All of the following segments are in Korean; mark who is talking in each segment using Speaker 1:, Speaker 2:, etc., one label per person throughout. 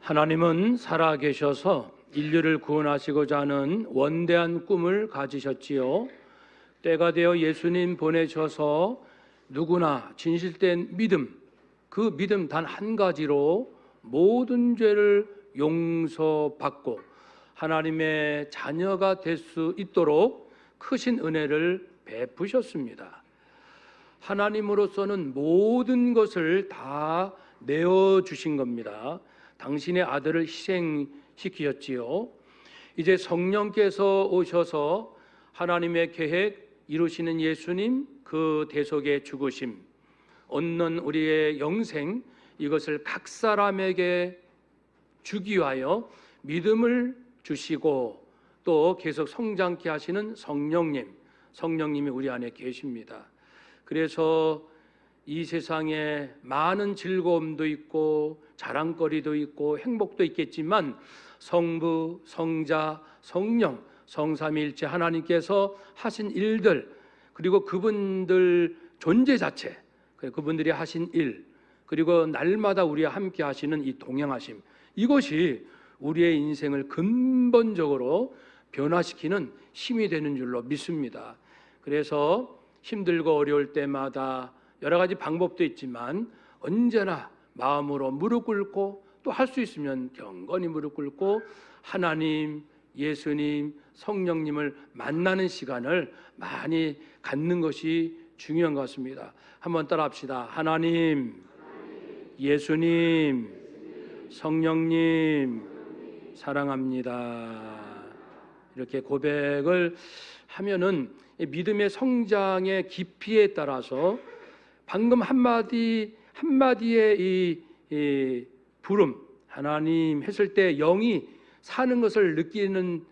Speaker 1: 하나님은 살아계셔서 인류를 구원하시고자 하는 원대한 꿈을 가지셨지요. 때가 되어 예수님 보내셔서 누구나 진실된 믿음, 그 믿음 단 한 가지로 모든 죄를 용서받고 하나님의 자녀가 될 수 있도록 크신 은혜를 베푸셨습니다. 하나님으로서는 모든 것을 다 내어주신 겁니다. 당신의 아들을 희생시키셨지요. 이제 성령께서 오셔서 하나님의 계획 이루시는 예수님, 그 대속의 죽으심, 얻는 우리의 영생, 이것을 각 사람에게 주기 위하여 믿음을 주시고 또 계속 성장케 하시는 성령님이 우리 안에 계십니다. 그래서 이 세상에 많은 즐거움도 있고 자랑거리도 있고 행복도 있겠지만 성부, 성자, 성령, 성삼위일체 하나님께서 하신 일들, 그리고 그분들 존재 자체, 그분들이 하신 일, 그리고 날마다 우리와 함께 하시는 이 동행하심, 이것이 우리의 인생을 근본적으로 변화시키는 힘이 되는 줄로 믿습니다. 그래서 힘들고 어려울 때마다 여러 가지 방법도 있지만 언제나 마음으로 무릎 꿇고 또 할 수 있으면 경건히 무릎 꿇고 하나님, 예수님, 성령님을 만나는 시간을 많이 갖는 것이 중요한 것 같습니다. 한번 따라합시다. 하나님, 예수님, 성령님 사랑합니다. 이렇게 고백을 하면은 믿음의 성장의 깊이에 따라서 방금 한마디의 이 부름, 하나님 했을 때 영이 사는 것을 느끼는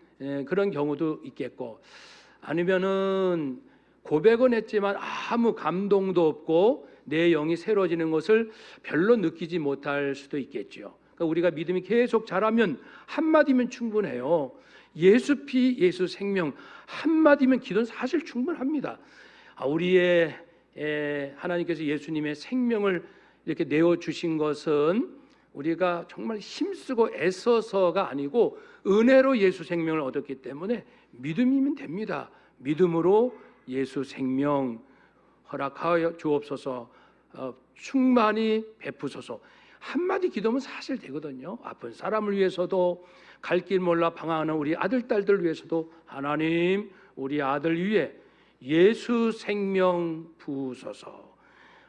Speaker 1: 그런 경우도 있겠고, 아니면은 고백은 했지만 아무 감동도 없고 내 영이 새로워지는 것을 별로 느끼지 못할 수도 있겠죠. 그러니까 우리가 믿음이 계속 자라면 한마디면 충분해요. 예수 피, 예수 생명, 한마디면 기도는 사실 충분합니다. 우리의 하나님께서 예수님의 생명을 이렇게 내어주신 것은 우리가 정말 힘쓰고 애써서가 아니고 은혜로 예수 생명을 얻었기 때문에 믿음이면 됩니다. 믿음으로 예수 생명 허락하여 주옵소서, 충만히 베푸소서. 한마디 기도면 사실 되거든요. 아픈 사람을 위해서도, 갈 길 몰라 방황하는 우리 아들, 딸들 위해서도 하나님, 우리 아들 위해 예수 생명 부으소서.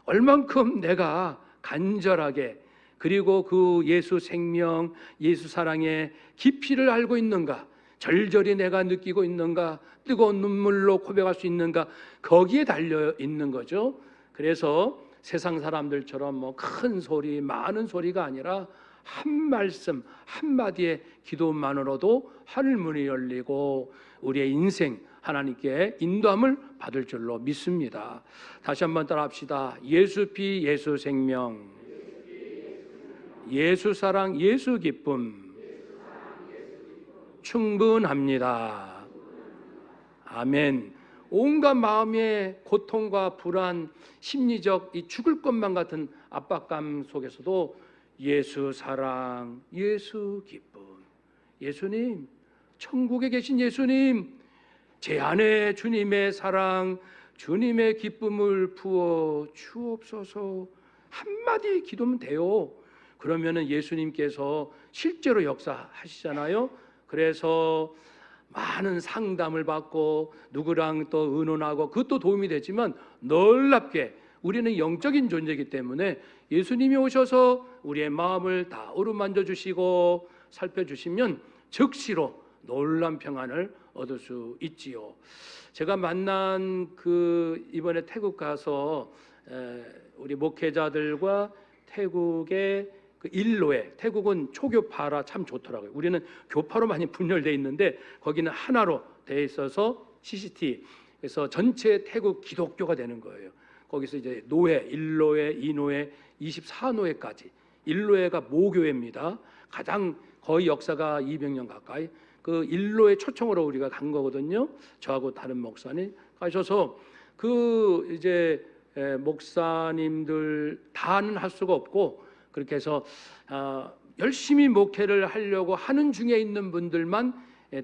Speaker 1: 얼만큼 내가 간절하게, 그리고 그 예수 생명, 예수 사랑의 깊이를 알고 있는가, 절절히 내가 느끼고 있는가, 뜨거운 눈물로 고백할 수 있는가, 거기에 달려 있는 거죠. 그래서 세상 사람들처럼 뭐 큰 소리, 많은 소리가 아니라 한 말씀, 한마디의 기도만으로도 하늘 문이 열리고 우리의 인생 하나님께 인도함을 받을 줄로 믿습니다. 다시 한번 따라합시다. 예수 피, 예수 생명, 예수 사랑, 예수 기쁨 충분합니다. 아멘. 온갖 마음의 고통과 불안, 심리적 이 죽을 것만 같은 압박감 속에서도 예수 사랑, 예수 기쁨, 예수님, 천국에 계신 예수님, 제 안에 주님의 사랑, 주님의 기쁨을 부어 주옵소서. 한마디 기도면 돼요. 그러면은 예수님께서 실제로 역사하시잖아요. 그래서 많은 상담을 받고 누구랑 또 의논하고 그것도 도움이 되지만 놀랍게 우리는 영적인 존재이기 때문에 예수님이 오셔서 우리의 마음을 다 어루만져 주시고 살펴주시면 즉시로 놀라운 평안을 얻을 수 있지요. 제가 만난 이번에 태국 가서 우리 목회자들과 태국의 일로에, 태국은 초교파라 참 좋더라고요. 우리는 교파로 많이 분열되어 있는데 거기는 하나로 되어 있어서 CCT, 그래서 전체 태국 기독교가 되는 거예요. 거기서 이제 노예, 1노예, 2노예, 24노예까지. 1노예가 모교회입니다. 가장 거의 역사가 200년 가까이. 그 1노예 초청으로 우리가 간 거거든요. 저하고 다른 목사님 가셔서 이제 목사님들 다는 할 수가 없고, 그렇게 해서 열심히 목회를 하려고 하는 중에 있는 분들만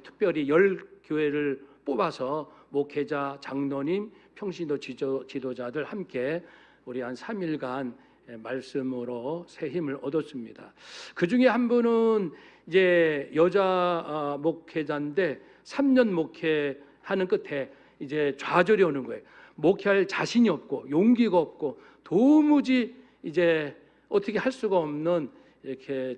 Speaker 1: 특별히 10교회를 뽑아서 목회자, 장로님, 평신도 지도자들 함께 우리 한 3일간 말씀으로 새 힘을 얻었습니다. 그 중에 한 분은 이제 여자 목회자인데 3년 목회하는 끝에 이제 좌절이 오는 거예요. 목회할 자신이 없고 용기가 없고 도무지 이제 어떻게 할 수가 없는 이렇게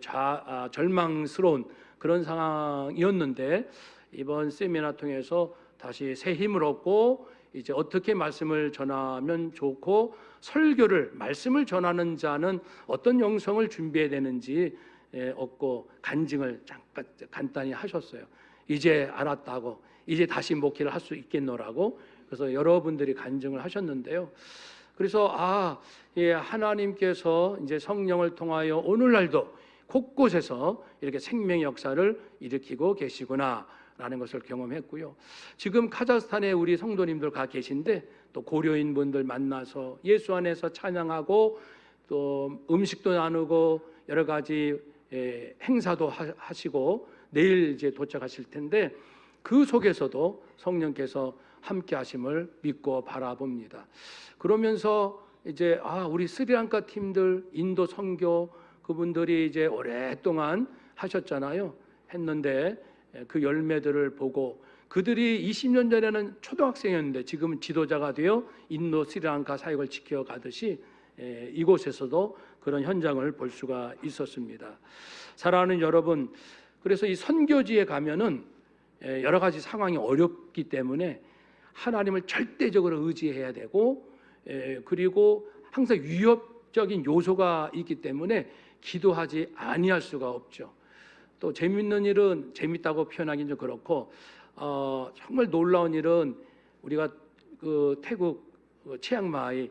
Speaker 1: 절망스러운 그런 상황이었는데 이번 세미나 통해서 다시 새 힘을 얻고 이제 어떻게 말씀을 전하면 좋고 설교를 말씀을 전하는 자는 어떤 영성을 준비해야 되는지 얻고 간증을 잠깐 간단히 하셨어요. 이제 알았다고, 이제 다시 목회를 할 수 있겠노라고. 그래서 여러분들이 간증을 하셨는데요. 그래서 하나님께서 이제 성령을 통하여 오늘날도 곳곳에서 이렇게 생명의 역사를 일으키고 계시구나라는 것을 경험했고요. 지금 카자흐스탄에 우리 성도님들 가 계신데 또 고려인 분들 만나서 예수 안에서 찬양하고 또 음식도 나누고 여러 가지 행사도 하시고 내일 이제 도착하실 텐데 그 속에서도 성령께서 함께 하심을 믿고 바라봅니다. 그러면서 이제 우리 스리랑카 팀들 인도 선교 그분들이 이제 오랫동안 하셨잖아요. 했는데 그 열매들을 보고 그들이 20년 전에는 초등학생이었는데 지금은 지도자가 되어 인도 스리랑카 사역을 지켜가듯이 이곳에서도 그런 현장을 볼 수가 있었습니다. 사랑하는 여러분, 그래서 이 선교지에 가면은 여러 가지 상황이 어렵기 때문에 하나님을 절대적으로 의지해야 되고 그리고 항상 위협적인 요소가 있기 때문에 기도하지 아니할 수가 없죠. 또 재밌는 일은 재밌다고 표현하기는 좀 그렇고 정말 놀라운 일은 우리가 그 태국 치앙마이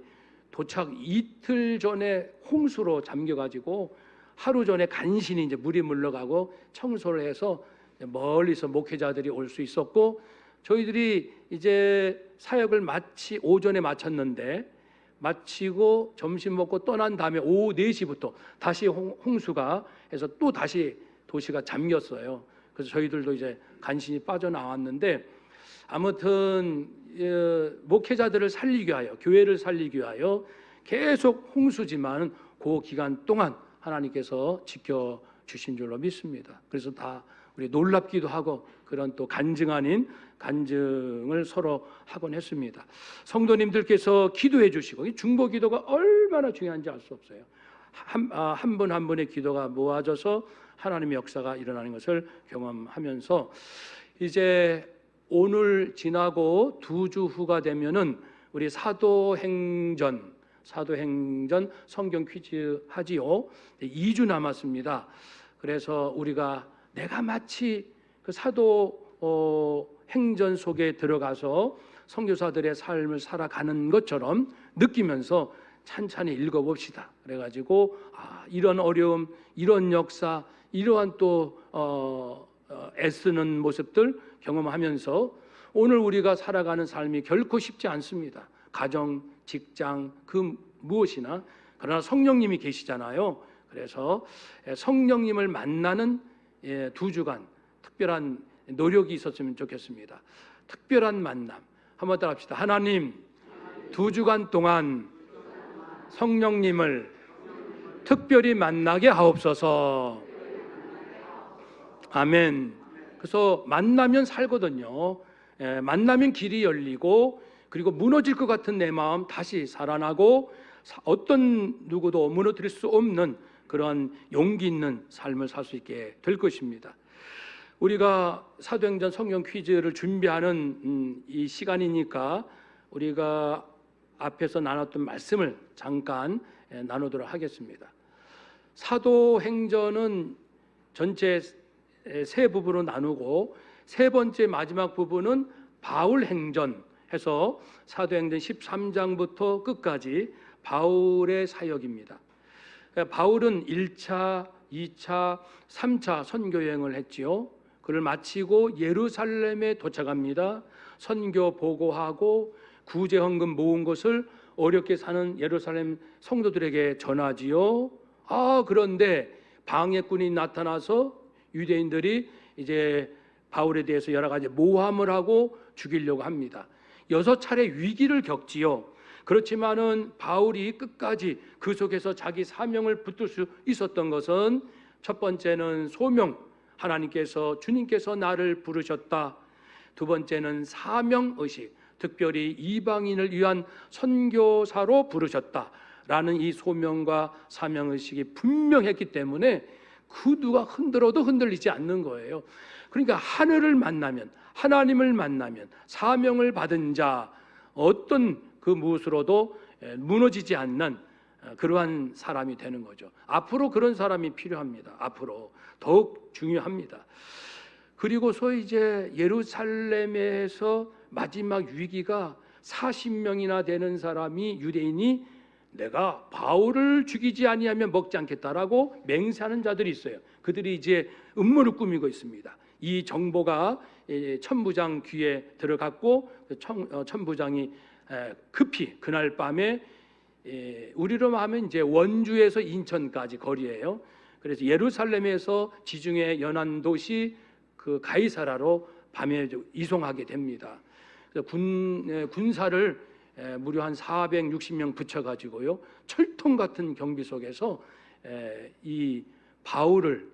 Speaker 1: 도착 이틀 전에 홍수로 잠겨가지고 하루 전에 간신히 이제 물이 물러가고 청소를 해서 멀리서 목회자들이 올 수 있었고 저희들이 이제 사역을 오전에 마쳤는데 마치고 점심 먹고 떠난 다음에 오후 4시부터 다시 홍수가 해서 또 다시 도시가 잠겼어요. 그래서 저희들도 이제 간신히 빠져나왔는데 아무튼 목회자들을 살리기 위하여 교회를 살리기 위하여 계속 홍수지만 그 기간 동안 하나님께서 지켜주신 줄로 믿습니다. 그래서 다 우리 놀랍기도 하고 그런 또 간증 아닌 간증을 서로 하곤 했습니다. 성도님들께서 기도해 주시고 중보 기도가 얼마나 중요한지 알 수 없어요. 한 분 한 분의 기도가 모아져서 하나님의 역사가 일어나는 것을 경험하면서 이제 오늘 지나고 2주 후가 되면은 우리 사도행전 성경 퀴즈 하지요. 2주 남았습니다. 그래서 우리가 내가 마치 그 사도행전 속에 들어가서 선교사들의 삶을 살아가는 것처럼 느끼면서 찬찬히 읽어봅시다. 그래가지고 이런 어려움, 이런 역사, 이러한 또 애쓰는 모습들 경험하면서 오늘 우리가 살아가는 삶이 결코 쉽지 않습니다. 가정, 직장, 그 무엇이나 그러나 성령님이 계시잖아요. 그래서 성령님을 만나는 2주간 특별한 노력이 있었으면 좋겠습니다. 특별한 만남 한번 따라 합시다. 하나님 2주간 동안 성령님을 특별히 만나게 하옵소서. 아멘. 그래서 만나면 살거든요. 만나면 길이 열리고 그리고 무너질 것 같은 내 마음 다시 살아나고 어떤 누구도 무너뜨릴 수 없는 그런 용기 있는 삶을 살 수 있게 될 것입니다. 우리가 사도행전 성경 퀴즈를 준비하는 이 시간이니까 우리가 앞에서 나눴던 말씀을 잠깐 나누도록 하겠습니다. 사도행전은 전체 3부분으로 나누고 3번째 마지막 부분은 바울행전 해서 사도행전 13장부터 끝까지 바울의 사역입니다. 바울은 1차, 2차, 3차 선교여행을 했지요. 그를 마치고 예루살렘에 도착합니다. 선교 보고하고 구제 헌금 모은 것을 어렵게 사는 예루살렘 성도들에게 전하지요. 그런데 방해꾼이 나타나서 유대인들이 이제 바울에 대해서 여러 가지 모함을 하고 죽이려고 합니다. 6차례 위기를 겪지요. 그렇지만은 바울이 끝까지 그 속에서 자기 사명을 붙들 수 있었던 것은 첫 번째는 소명, 하나님께서 주님께서 나를 부르셨다. 두 번째는 사명의식, 특별히 이방인을 위한 선교사로 부르셨다라는 이 소명과 사명의식이 분명했기 때문에 그 누가 흔들어도 흔들리지 않는 거예요. 그러니까 하늘을 만나면, 하나님을 만나면, 사명을 받은 자 어떤 그 무엇으로도 무너지지 않는 그러한 사람이 되는 거죠. 앞으로 그런 사람이 필요합니다. 앞으로 더욱 중요합니다. 그리고 소위 이제 예루살렘에서 마지막 위기가 40명이나 되는 사람이, 유대인이 내가 바울을 죽이지 아니하면 먹지 않겠다라고 맹세하는 자들이 있어요. 그들이 이제 음모를 꾸미고 있습니다. 이 정보가 천부장 귀에 들어갔고 천부장이 급히 그날 밤에, 우리로 하면 이제 원주에서 인천까지 거리예요. 그래서 예루살렘에서 지중해 연안 도시 그 가이사라로 밤에 이송하게 됩니다. 그래서 군사를 무려 한 460명 붙여가지고요, 철통 같은 경비 속에서 이 바울을,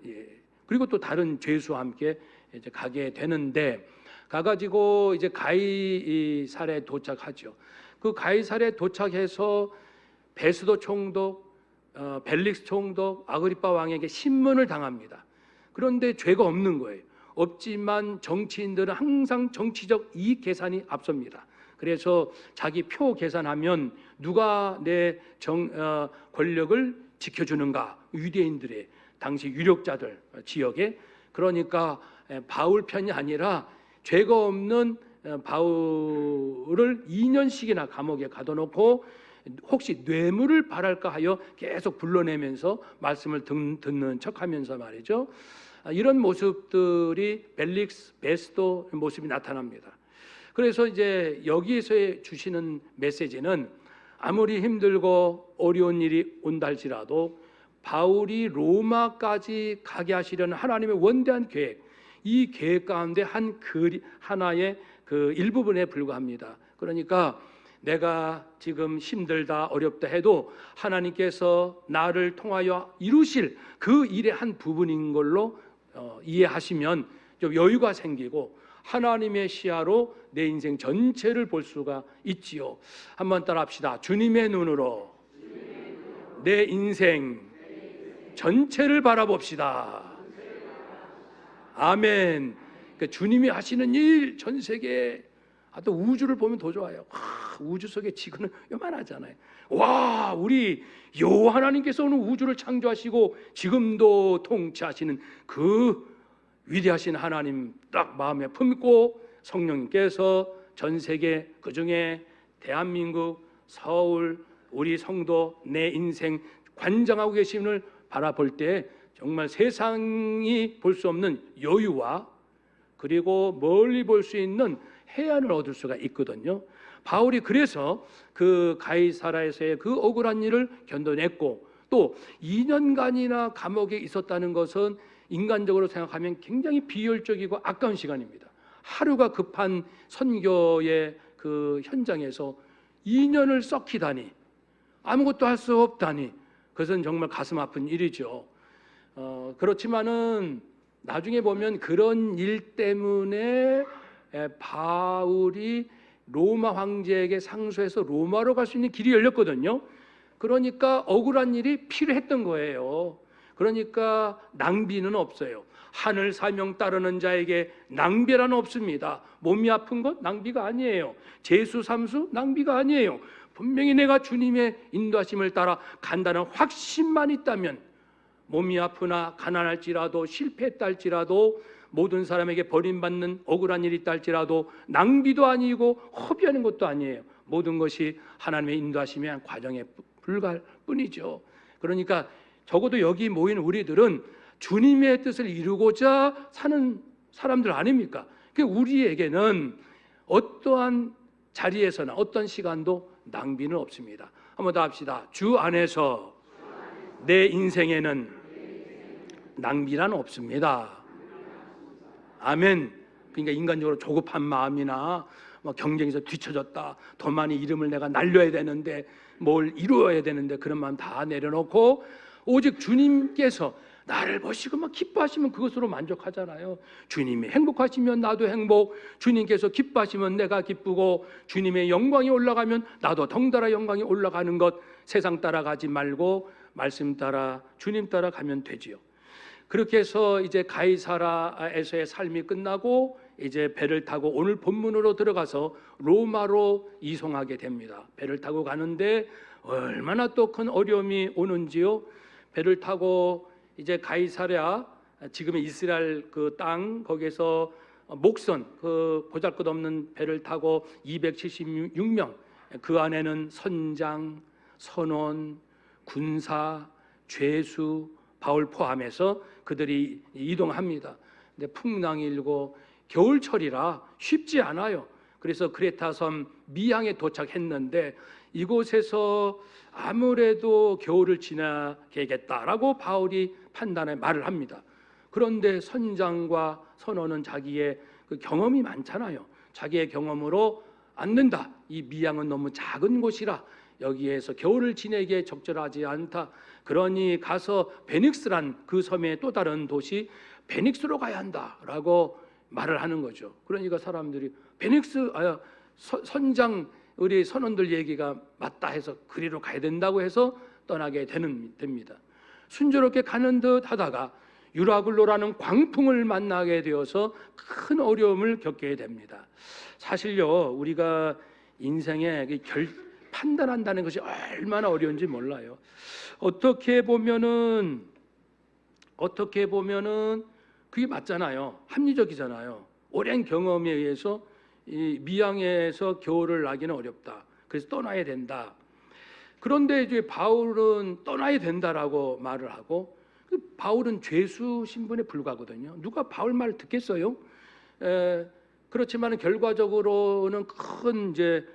Speaker 1: 그리고 또 다른 죄수와 함께 이제 가게 되는데, 가가지고 이제 가이사랴에 도착하죠. 그 가이사랴에 도착해서 베스도 총독, 벨릭스 총독, 아그리빠 왕에게 신문을 당합니다. 그런데 죄가 없는 거예요. 없지만 정치인들은 항상 정치적 이익 계산이 앞섭니다. 그래서 자기 표 계산하면 누가 내 권력을 지켜주는가, 유대인들의 당시 유력자들 지역에. 그러니까 바울 편이 아니라 죄가 없는 바울을 2년씩이나 감옥에 가둬놓고 혹시 뇌물을 바랄까 하여 계속 불러내면서 말씀을 듣는 척하면서 말이죠. 이런 모습들이 벨릭스, 베스도 모습이 나타납니다. 그래서 이제 여기에서 주시는 메시지는, 아무리 힘들고 어려운 일이 온다 할지라도 바울이 로마까지 가게 하시려는 하나님의 원대한 계획, 이 계획 가운데 하나의 그 일부분에 불과합니다. 그러니까 내가 지금 힘들다 어렵다 해도 하나님께서 나를 통하여 이루실 그 일의 한 부분인 걸로 이해하시면 좀 여유가 생기고 하나님의 시야로 내 인생 전체를 볼 수가 있지요. 한번 따라합시다. 주님의 눈으로 내 인생 전체를 바라봅시다. 아멘. 그러니까 주님이 하시는 일, 전 세계, 또 우주를 보면 더 좋아요. 우주 속의 지구는 요만하잖아요. 와, 우리 여호와 하나님께서 오늘 우주를 창조하시고 지금도 통치하시는 그 위대하신 하나님 딱 마음에 품고 성령님께서 전 세계, 그중에 대한민국, 서울, 우리 성도, 내 인생 관장하고 계심을 바라볼 때 정말 세상이 볼 수 없는 여유와 그리고 멀리 볼 수 있는 해안을 얻을 수가 있거든요. 바울이 그래서 그 가이사라에서의 그 억울한 일을 견뎌냈고, 또 2년간이나 감옥에 있었다는 것은 인간적으로 생각하면 굉장히 비효율적이고 아까운 시간입니다. 하루가 급한 선교의 그 현장에서 2년을 썩히다니, 아무것도 할 수 없다니, 그것은 정말 가슴 아픈 일이죠. 그렇지만은 나중에 보면 그런 일 때문에 바울이 로마 황제에게 상소해서 로마로 갈 수 있는 길이 열렸거든요. 그러니까 억울한 일이 필요했던 거예요. 그러니까 낭비는 없어요. 하늘 사명 따르는 자에게 낭비란 없습니다. 몸이 아픈 것 낭비가 아니에요. 재수 삼수 낭비가 아니에요. 분명히 내가 주님의 인도하심을 따라 간다는 확신만 있다면, 몸이 아프나 가난할지라도 실패했다 할지라도 모든 사람에게 버림받는 억울한 일이 있다 할지라도 낭비도 아니고 허비하는 것도 아니에요. 모든 것이 하나님의 인도하심의 한 과정에 불과할 뿐이죠. 그러니까 적어도 여기 모인 우리들은 주님의 뜻을 이루고자 사는 사람들 아닙니까? 우리에게는 어떠한 자리에서나 어떤 시간도 낭비는 없습니다. 한번 더 합시다. 주 안에서 내 인생에는 낭비란 없습니다. 아멘. 그러니까 인간적으로 조급한 마음이나 뭐 경쟁에서 뒤처졌다, 더 많이 이름을 내가 날려야 되는데, 뭘 이루어야 되는데, 그런 마음 다 내려놓고 오직 주님께서 나를 보시고 막 기뻐하시면 그것으로 만족하잖아요. 주님이 행복하시면 나도 행복, 주님께서 기뻐하시면 내가 기쁘고, 주님의 영광이 올라가면 나도 덩달아 영광이 올라가는 것, 세상 따라가지 말고 말씀 따라, 주님 따라 가면 되지요. 그렇게 해서 이제 가이사라에서의 삶이 끝나고 이제 배를 타고 오늘 본문으로 들어가서 로마로 이송하게 됩니다. 배를 타고 가는데 얼마나 또 큰 어려움이 오는지요. 배를 타고 이제 가이사랴, 지금의 이스라엘 그 땅, 거기서 목선, 그 보잘것없는 배를 타고 276명, 그 안에는 선장, 선원, 군사, 죄수, 바울 포함해서 그들이 이동합니다. 근데 풍랑이 일고 겨울철이라 쉽지 않아요. 그래서 크레타 섬 미항에 도착했는데 이곳에서 아무래도 겨울을 지나야겠다라고 바울이 판단에 말을 합니다. 그런데 선장과 선원은 자기의 그 경험이 많잖아요. 자기의 경험으로 안 된다. 이 미항은 너무 작은 곳이라 여기에서 겨울을 지내기에 적절하지 않다. 그러니 가서 베닉스란 그 섬의 또 다른 도시 베닉스로 가야 한다라고 말을 하는 거죠. 그러니까 사람들이 베닉스, 선장, 우리 선원들 얘기가 맞다 해서 그리로 가야 된다고 해서 떠나게 됩니다. 순조롭게 가는 듯 하다가 유라굴로라는 광풍을 만나게 되어서 큰 어려움을 겪게 됩니다. 사실요, 우리가 인생에 판단한다는 것이 얼마나 어려운지 몰라요. 어떻게 보면은 그게 맞잖아요. 합리적이잖아요. 오랜 경험에 의해서 이 미항에서 겨울을 나기는 어렵다. 그래서 떠나야 된다. 그런데 이제 바울은 떠나야 된다라고 말을 하고, 바울은 죄수 신분에 불과하거든요. 누가 바울 말 듣겠어요? 그렇지만 결과적으로는 큰 이제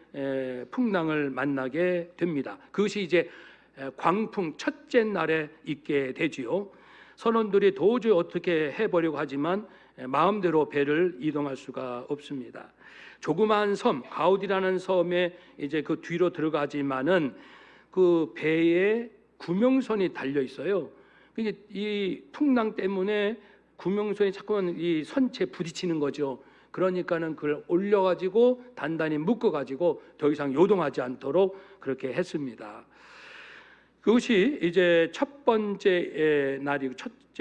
Speaker 1: 풍랑을 만나게 됩니다. 그것이 이제 광풍 첫째 날에 있게 되지요. 선원들이 도저히 어떻게 해보려고 하지만 마음대로 배를 이동할 수가 없습니다. 조그마한 섬 가우디라는 섬에 이제 그 뒤로 들어가지만은 그 배에 구명선이 달려 있어요. 이 풍랑 때문에 구명선이 자꾸만 이 선체에 부딪히는 거죠. 그러니까는 그걸 올려가지고 단단히 묶어가지고 더 이상 요동하지 않도록 그렇게 했습니다. 그것이 이제 첫째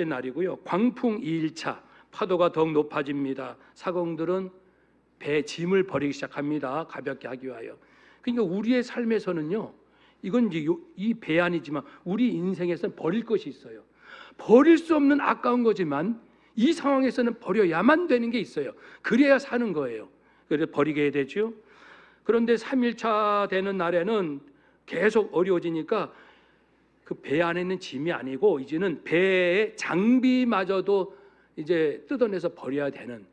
Speaker 1: 날이고요. 광풍 2일차, 파도가 더욱 높아집니다. 사공들은 배 짐을 버리기 시작합니다. 가볍게 하기 위하여. 그러니까 우리의 삶에서는요, 이건 이제 이 배 아니지만 우리 인생에서는 버릴 것이 있어요. 버릴 수 없는 아까운 거지만 이 상황에서는 버려야만 되는 게 있어요. 그래야 사는 거예요. 그래서 버리게 되죠. 그런데 3일차 되는 날에는 계속 어려워지니까 그 배 안에 있는 짐이 아니고 이제는 배의 장비마저도 이제 뜯어내서 버려야 되는,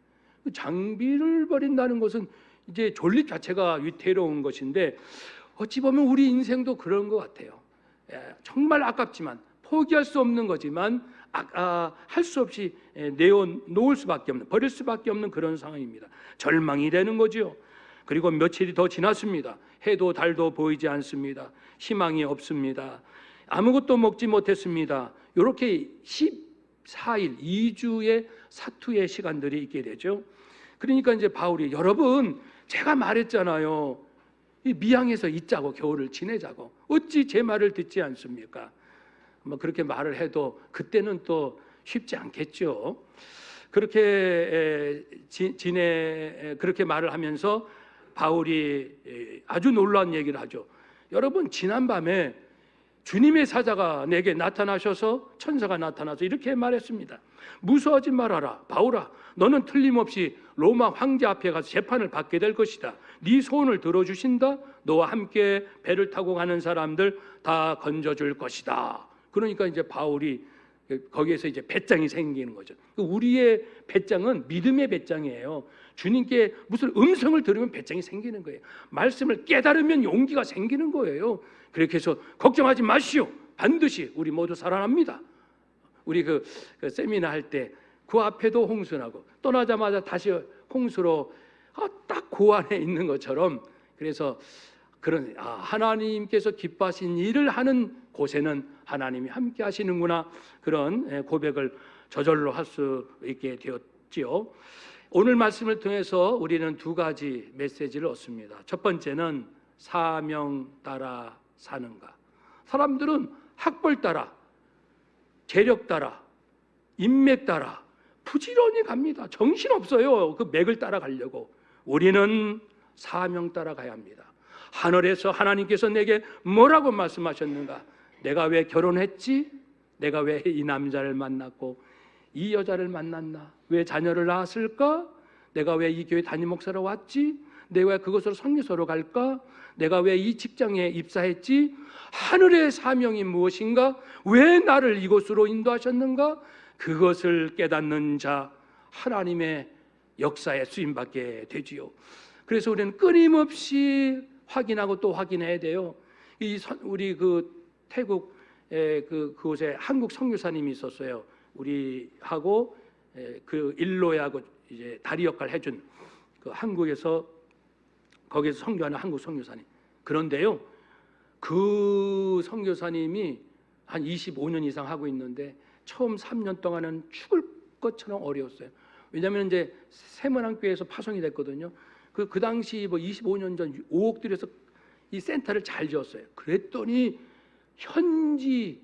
Speaker 1: 장비를 버린다는 것은 이제 존립 자체가 위태로운 것인데 어찌 보면 우리 인생도 그런 것 같아요. 정말 아깝지만 포기할 수 없는 거지만 할 수 없이 내어놓을 수밖에 없는, 버릴 수밖에 없는 그런 상황입니다. 절망이 되는 거죠. 그리고 며칠이 더 지났습니다. 해도 달도 보이지 않습니다. 희망이 없습니다. 아무것도 먹지 못했습니다. 이렇게 14일, 2주의 사투의 시간들이 있게 되죠. 그러니까 이제 바울이, 여러분 제가 말했잖아요. 이 미항에서 있자고, 겨울을 지내자고. 어찌 제 말을 듣지 않습니까? 뭐 그렇게 말을 해도 그때는 또 쉽지 않겠죠. 그렇게 그렇게 말을 하면서 바울이 아주 놀라운 얘기를 하죠. 여러분, 지난밤에 주님의 사자가 내게 나타나셔서, 천사가 나타나서 이렇게 말했습니다. 무서워하지 말아라. 바울아, 너는 틀림없이 로마 황제 앞에 가서 재판을 받게 될 것이다. 네 소원을 들어주신다. 너와 함께 배를 타고 가는 사람들 다 건져줄 것이다. 그러니까 이제 바울이 거기에서 이제 배짱이 생기는 거죠. 우리의 배짱은 믿음의 배짱이에요. 주님께 무슨 음성을 들으면 배짱이 생기는 거예요. 말씀을 깨달으면 용기가 생기는 거예요. 그렇게 해서 걱정하지 마시오. 반드시 우리 모두 살아납니다. 우리 그 세미나 할 때 그 앞에도 홍수나고 떠나자마자 다시 홍수로 딱 그 안에 있는 것처럼, 그래서 그런 하나님께서 기뻐하신 일을 하는 곳에는 하나님이 함께 하시는구나, 그런 고백을 저절로 할 수 있게 되었지요. 오늘 말씀을 통해서 우리는 두 가지 메시지를 얻습니다. 첫 번째는 사명 따라 사는가. 사람들은 학벌 따라, 재력 따라, 인맥 따라 부지런히 갑니다. 정신없어요. 그 맥을 따라가려고. 우리는 사명 따라가야 합니다. 하늘에서 하나님께서 내게 뭐라고 말씀하셨는가? 내가 왜 결혼했지? 내가 왜 이 남자를 만났고 이 여자를 만났나? 왜 자녀를 낳았을까? 내가 왜 이 교회 담임 목사로 왔지? 내가 왜 그곳으로 선교사로 갈까? 내가 왜 이 직장에 입사했지? 하늘의 사명이 무엇인가? 왜 나를 이곳으로 인도하셨는가? 그것을 깨닫는 자, 하나님의 역사에 쓰임받게 되지요. 그래서 우리는 끊임없이 확인하고 또 확인해야 돼요. 우리 그 태국 그곳에 한국 선교사님이 있었어요. 우리하고 그 일로야하고 이제 다리 역할 해준 그 한국에서 거기서 선교하는 한국 선교사님. 그런데요, 그 선교사님이 한 25년 이상 하고 있는데 처음 3년 동안은 죽을 것처럼 어려웠어요. 왜냐하면 이제 세문안교회에서 파송이 됐거든요. 그 당시 뭐 25년 전 5억 들여서 이 센터를 잘 지었어요. 그랬더니 현지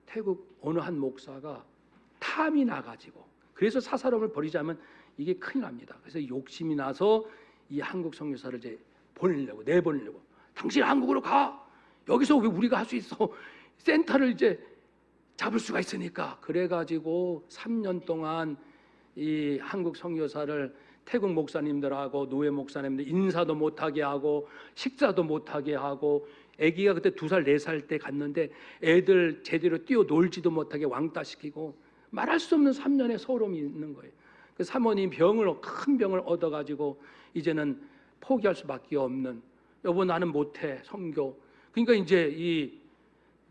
Speaker 1: 태국 어느 한 목사가 탐이 나가지고, 그래서 사사로움을 버리자면 이게 큰일 납니다. 그래서 욕심이 나서 이 한국 선교사를 이제 내보내려고 당신 한국으로 가, 여기서 왜 우리가 할 수 있어, 센터를 이제 잡을 수가 있으니까. 그래가지고 3년 동안 이 한국 선교사를 태국 목사님들하고 노예 목사님들 인사도 못하게 하고 식사도 못하게 하고, 아기가 그때 2살 4살 때 갔는데 애들 제대로 뛰어 놀지도 못하게 왕따시키고, 말할 수 없는 3년의 서러움이 있는 거예요. 그 사모님 큰 병을 얻어가지고 이제는 포기할 수밖에 없는, 여보 나는 못해 선교. 그러니까 이제 이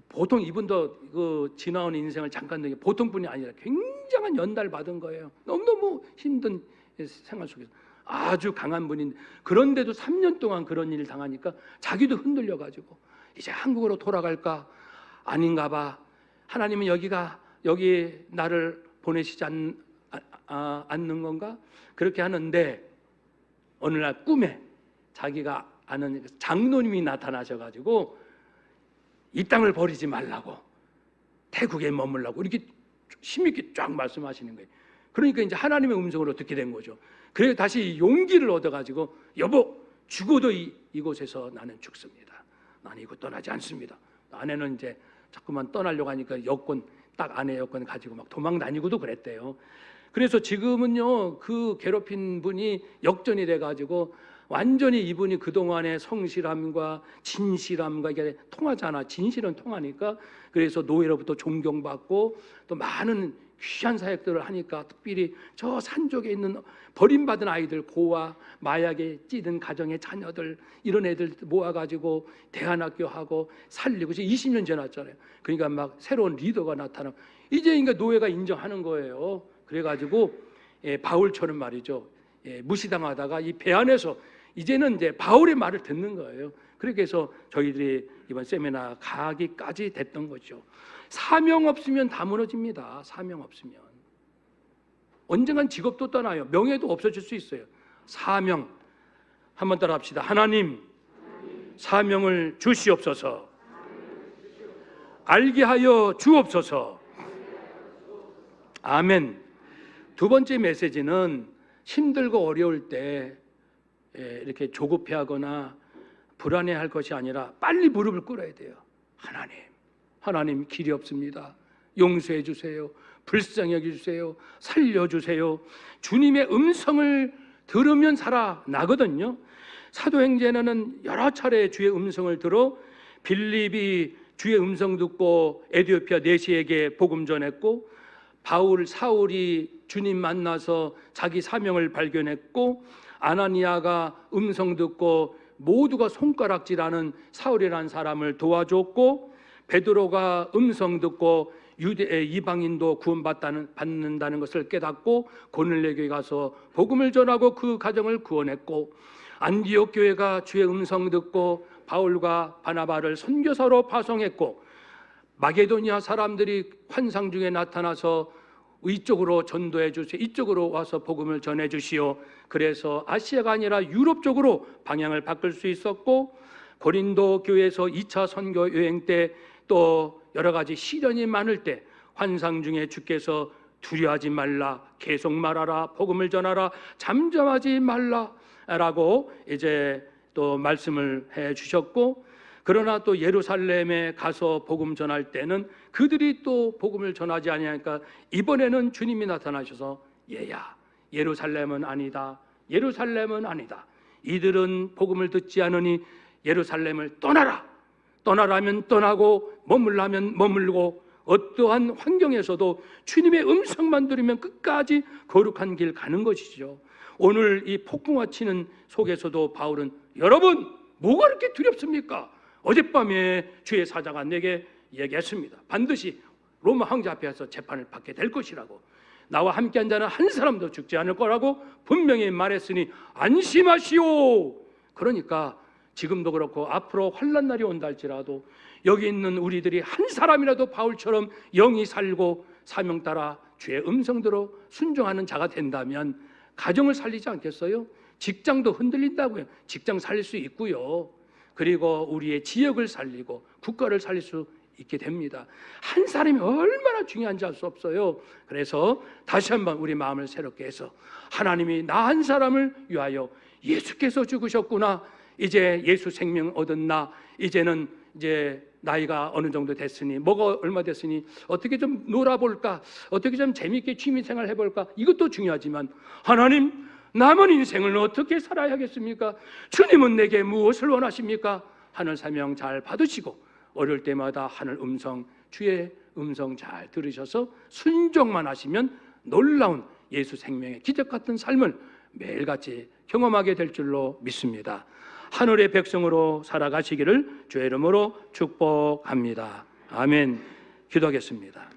Speaker 1: 보통 이분도 그 지나온 인생을 잠깐 되게 보통 분이 아니라 굉장한 연달 받은 거예요. 너무너무 힘든 생활 속에서 아주 강한 분인데, 그런데도 3년 동안 그런 일을 당하니까 자기도 흔들려 가지고 이제 한국으로 돌아갈까 아닌가 봐. 하나님은 여기 나를 보내시지 않는 건가? 그렇게 하는데 어느 날 꿈에 자기가 아는 장로님이 나타나셔가지고 이 땅을 버리지 말라고, 태국에 머물라고 이렇게 힘있게 쫙 말씀하시는 거예요. 그러니까 이제 하나님의 음성으로 듣게 된 거죠. 그래서 다시 용기를 얻어가지고 여보 죽어도 이곳에서 나는 죽습니다. 나는 이곳 떠나지 않습니다. 아내는 이제 자꾸만 떠나려고 하니까 딱 아내 여권 가지고 막 도망 다니고도 그랬대요. 그래서 지금은요 그 괴롭힌 분이 역전이 돼가지고 완전히 이분이 그동안의 성실함과 진실함과 이게 통하잖아. 진실은 통하니까. 그래서 노예로부터 존경받고 또 많은 귀한 사역들을 하니까, 특별히 저 산쪽에 있는 버림받은 아이들, 고아, 마약에 찌든 가정의 자녀들, 이런 애들 모아가지고 대안학교 하고 살리고, 지금 20년 지났잖아요. 그러니까 막 새로운 리더가 나타나고 이제 그러니까 노예가 인정하는 거예요. 그래가지고 바울처럼 말이죠. 무시당하다가 이 배 안에서 이제는 이제 바울의 말을 듣는 거예요. 그렇게 해서 저희들이 이번 세미나 가기까지 됐던 거죠. 사명 없으면 다 무너집니다. 사명 없으면 언젠간 직업도 떠나요. 명예도 없어질 수 있어요. 사명, 한번 따라 합시다. 하나님, 사명을 주시옵소서. 알게 하여 주옵소서. 아멘. 두 번째 메시지는 힘들고 어려울 때 이렇게 조급해하거나 불안해할 것이 아니라 빨리 무릎을 꿇어야 돼요. 하나님 길이 없습니다. 용서해 주세요. 불쌍히 여겨주세요. 살려주세요. 주님의 음성을 들으면 살아나거든요. 사도행전에는 여러 차례 주의 음성을 들어 빌립이 주의 음성 듣고 에티오피아 내시에게 복음 전했고, 사울이 주님 만나서 자기 사명을 발견했고, 아나니아가 음성 듣고 모두가 손가락질하는 사울이라는 사람을 도와줬고, 베드로가 음성 듣고 이방인도 구원받는다는 것을 깨닫고 고넬료교에 가서 복음을 전하고 그 가정을 구원했고, 안디옥 교회가 주의 음성 듣고 바울과 바나바를 선교사로 파송했고, 마게도니아 사람들이 환상 중에 나타나서 이쪽으로 전도해 주시오, 이쪽으로 와서 복음을 전해 주시오. 그래서 아시아가 아니라 유럽 쪽으로 방향을 바꿀 수 있었고, 고린도 교회에서 2차 선교 여행 때 또 여러 가지 시련이 많을 때 환상 중에 주께서 두려워하지 말라, 계속 말하라, 복음을 전하라, 잠잠하지 말라라고 이제 또 말씀을 해 주셨고, 그러나 또 예루살렘에 가서 복음 전할 때는 그들이 또 복음을 전하지 아니하니까 이번에는 주님이 나타나셔서 얘야, 예루살렘은 아니다, 예루살렘은 아니다. 이들은 복음을 듣지 않으니 예루살렘을 떠나라. 떠나라면 떠나고 머물라면 머물고, 어떠한 환경에서도 주님의 음성만 들으면 끝까지 거룩한 길 가는 것이죠. 오늘 이 폭풍과 치는 속에서도 바울은, 여러분 뭐가 그렇게 두렵습니까? 어젯밤에 주의 사자가 내게 얘기했습니다. 반드시 로마 황제 앞에서 재판을 받게 될 것이라고. 나와 함께한 자는 한 사람도 죽지 않을 거라고 분명히 말했으니 안심하시오. 그러니까 지금도 그렇고 앞으로 환난 날이 온다 할지라도 여기 있는 우리들이 한 사람이라도 바울처럼 영이 살고 사명 따라 주의 음성대로 순종하는 자가 된다면 가정을 살리지 않겠어요? 직장도 흔들린다고요. 직장 살릴 수 있고요. 그리고 우리의 지역을 살리고 국가를 살릴 수 있게 됩니다. 한 사람이 얼마나 중요한지 알 수 없어요. 그래서 다시 한번 우리 마음을 새롭게 해서, 하나님이 나 한 사람을 위하여 예수께서 죽으셨구나. 이제 예수 생명 얻은 나, 이제는 이제 나이가 어느 정도 됐으니, 뭐가 얼마 됐으니 어떻게 좀 놀아볼까, 어떻게 좀 재미있게 취미생활 해볼까, 이것도 중요하지만 하나님, 남은 인생을 어떻게 살아야겠습니까? 주님은 내게 무엇을 원하십니까? 하늘 사명 잘 받으시고 어려울 때마다 하늘 음성, 주의 음성 잘 들으셔서 순종만 하시면 놀라운 예수 생명의 기적 같은 삶을 매일같이 경험하게 될 줄로 믿습니다. 하늘의 백성으로 살아가시기를 주의 이름으로 축복합니다. 아멘. 기도하겠습니다.